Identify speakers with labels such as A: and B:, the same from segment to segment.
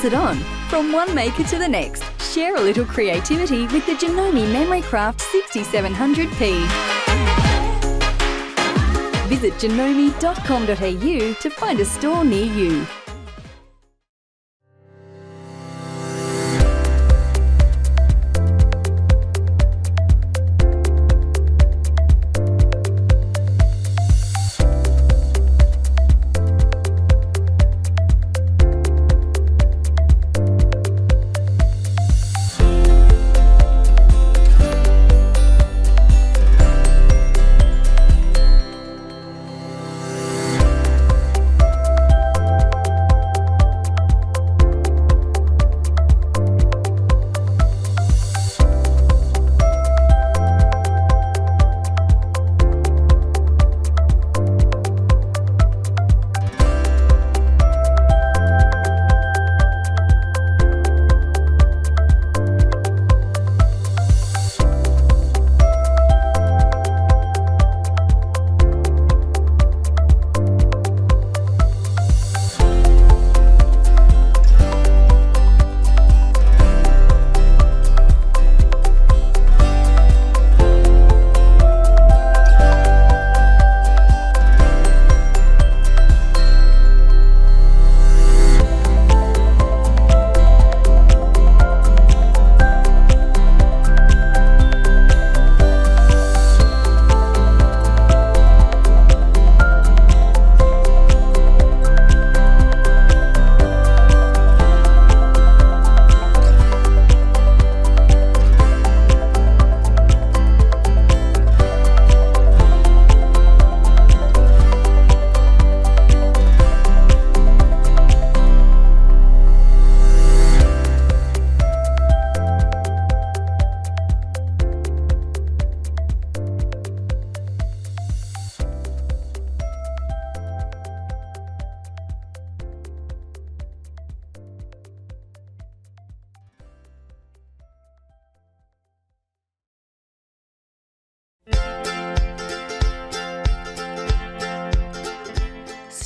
A: pass it on from one maker to the next. Share a little creativity with the Janome MemoryCraft 6700P. Visit janome.com.au to find a store near you.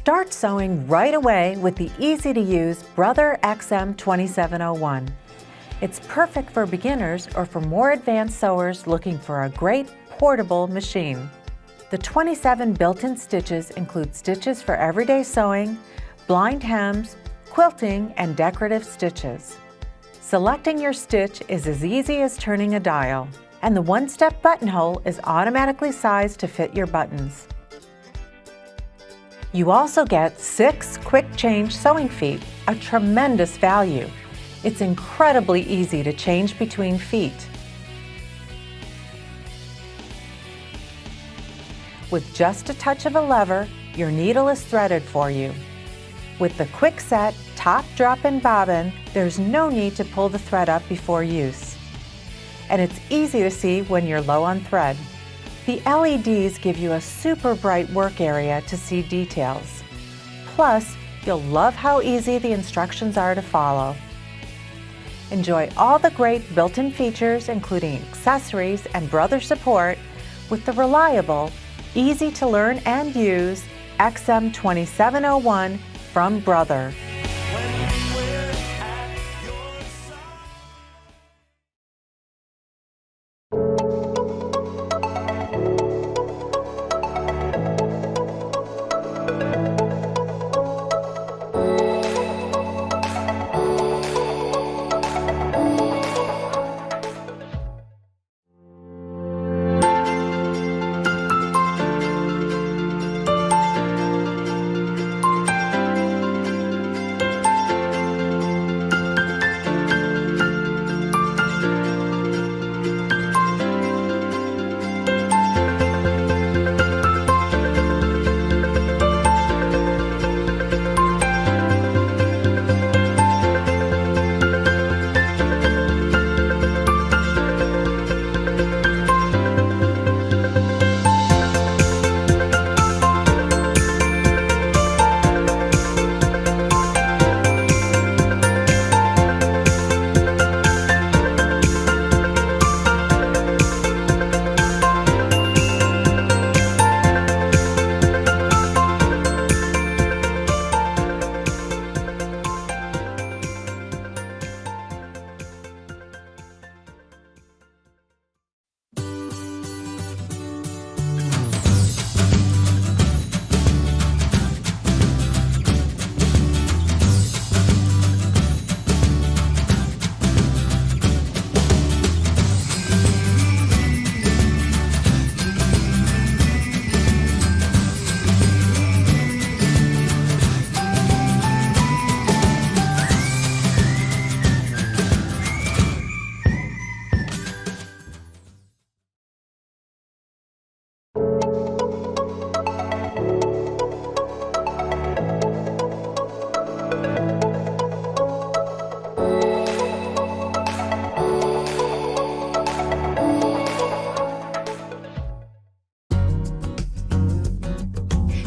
B: Start sewing right away with the easy-to-use Brother XM2701. It's perfect for beginners or for more advanced sewers looking for a great portable machine. The 27 built-in stitches include stitches for everyday sewing, blind hems, quilting, and decorative stitches. Selecting your stitch is as easy as turning a dial, and the one-step buttonhole is automatically sized to fit your buttons. You also get 6 quick change sewing feet, a tremendous value. It's incredibly easy to change between feet. With just a touch of a lever, your needle is threaded for you. With the quick set top drop-in bobbin, there's no need to pull the thread up before use. And it's easy to see when you're low on thread. The LEDs give you a super bright work area to see details. Plus, you'll love how easy the instructions are to follow. Enjoy all the great built-in features, including accessories and Brother support, with the reliable, easy to learn and use XM2701 from Brother.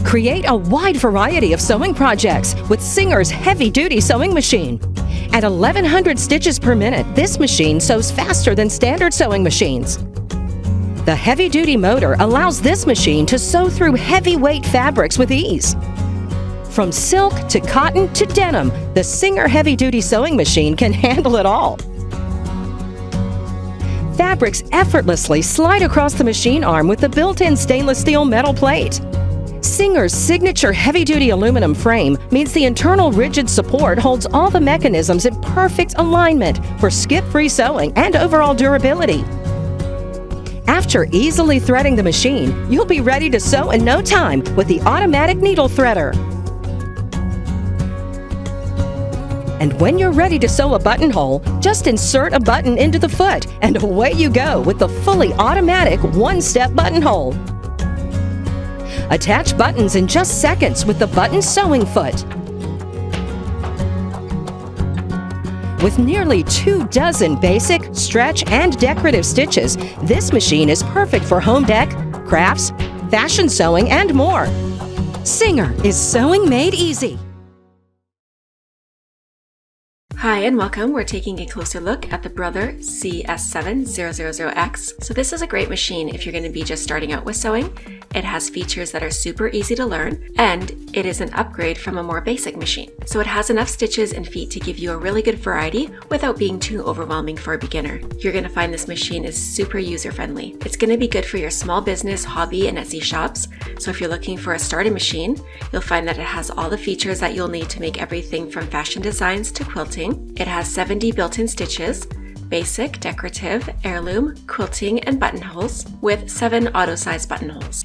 C: Create a wide variety of sewing projects with Singer's heavy-duty sewing machine. At 1,100 stitches per minute, this machine sews faster than standard sewing machines. The heavy-duty motor allows this machine to sew through heavyweight fabrics with ease. From silk to cotton to denim, the Singer heavy-duty sewing machine can handle it all. Fabrics effortlessly slide across the machine arm with the built-in stainless steel metal plate. Singer's signature heavy-duty aluminum frame means the internal rigid support holds all the mechanisms in perfect alignment for skip-free sewing and overall durability. After easily threading the machine, you'll be ready to sew in no time with the automatic needle threader. And when you're ready to sew a buttonhole, just insert a button into the foot, and away you go with the fully automatic one-step buttonhole. Attach buttons in just seconds with the button sewing foot. With nearly 24 basic, stretch, and decorative stitches, this machine is perfect for home dec, crafts, fashion sewing, and more. Singer is sewing made easy.
D: Hi and welcome. We're taking a closer look at the Brother CS7000X. So this is a great machine if you're going to be just starting out with sewing. It has features that are super easy to learn, and it is an upgrade from a more basic machine. So it has enough stitches and feet to give you a really good variety without being too overwhelming for a beginner. You're going to find this machine is super user-friendly. It's going to be good for your small business, hobby, and Etsy shops. So if you're looking for a starter machine, you'll find that it has all the features that you'll need to make everything from fashion designs to quilting. It has 70 built-in stitches, basic, decorative, heirloom, quilting, and buttonholes, with 7 auto-size buttonholes.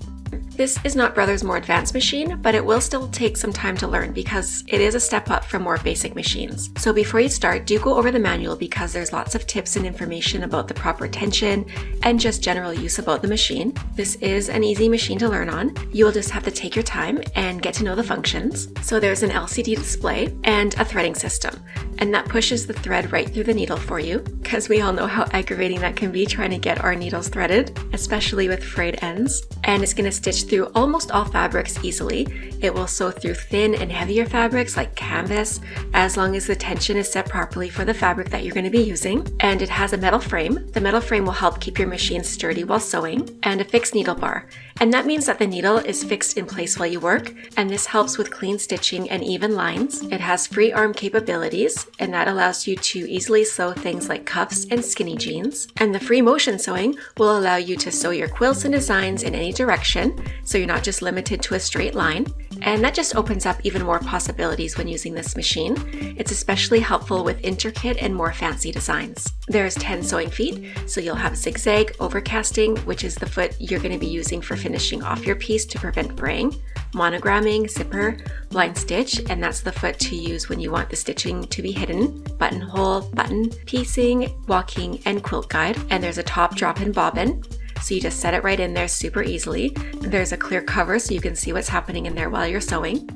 D: This is not Brother's more advanced machine, but it will still take some time to learn because it is a step up from more basic machines. So before you start, do go over the manual because there's lots of tips and information about the proper tension and just general use about the machine. This is an easy machine to learn on. You will just have to take your time and get to know the functions. So there's an LCD display and a threading system, and that pushes the thread right through the needle for you because we all know how aggravating that can be trying to get our needles threaded, especially with frayed ends. And it's going to stitch through almost all fabrics easily. It will sew through thin and heavier fabrics like canvas, as long as the tension is set properly for the fabric that you're going to be using. And it has a metal frame. The metal frame will help keep your machine sturdy while sewing, and a fixed needle bar. And that means that the needle is fixed in place while you work, and this helps with clean stitching and even lines. It has free arm capabilities, and that allows you to easily sew things like cuffs and skinny jeans. And the free motion sewing will allow you to sew your quilts and designs in any direction, so you're not just limited to a straight line. And that just opens up even more possibilities when using this machine. It's especially helpful with intricate and more fancy designs. There's 10 sewing feet, so you'll have zigzag, overcasting, which is the foot you're going to be using for finishing off your piece to prevent fraying, monogramming, zipper, blind stitch, and that's the foot to use when you want the stitching to be hidden, buttonhole, button, piecing, walking, and quilt guide. And there's a top drop-in bobbin. So you just set it right in there super easily. There's a clear cover so you can see what's happening in there while you're sewing.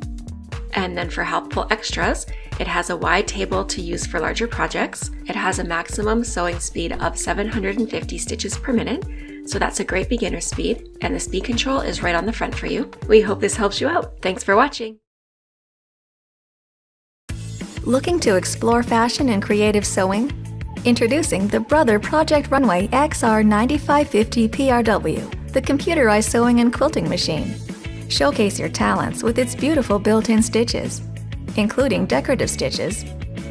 D: And then for helpful extras, it has a wide table to use for larger projects. It has a maximum sewing speed of 750 stitches per minute. So that's a great beginner speed, and the speed control is right on the front for you. We hope this helps you out. Thanks for watching.
A: Looking to explore fashion and creative sewing? Introducing the Brother Project Runway XR9550 PRW, the computerized sewing and quilting machine. Showcase your talents with its beautiful built-in stitches, including decorative stitches,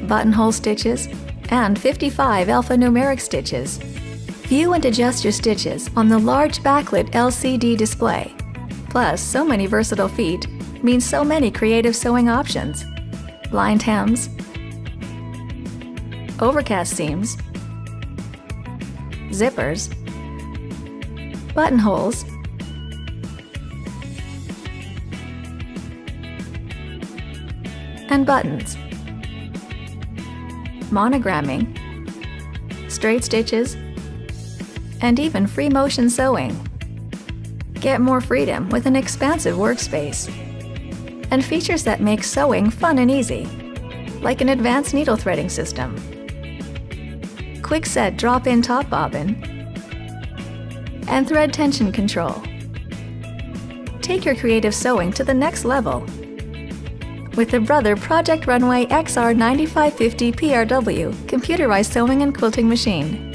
A: buttonhole stitches, and 55 alphanumeric stitches. View and adjust your stitches on the large backlit LCD display. Plus, so many versatile feet means so many creative sewing options. Blind hems, overcast seams, zippers, buttonholes, and buttons, monogramming, straight stitches, and even free motion sewing. Get more freedom with an expansive workspace and features that make sewing fun and easy, like an advanced needle threading system, quick set drop-in top bobbin, and thread tension control. Take your creative sewing to the next level with the Brother Project Runway XR9550 PRW computerized sewing and quilting machine.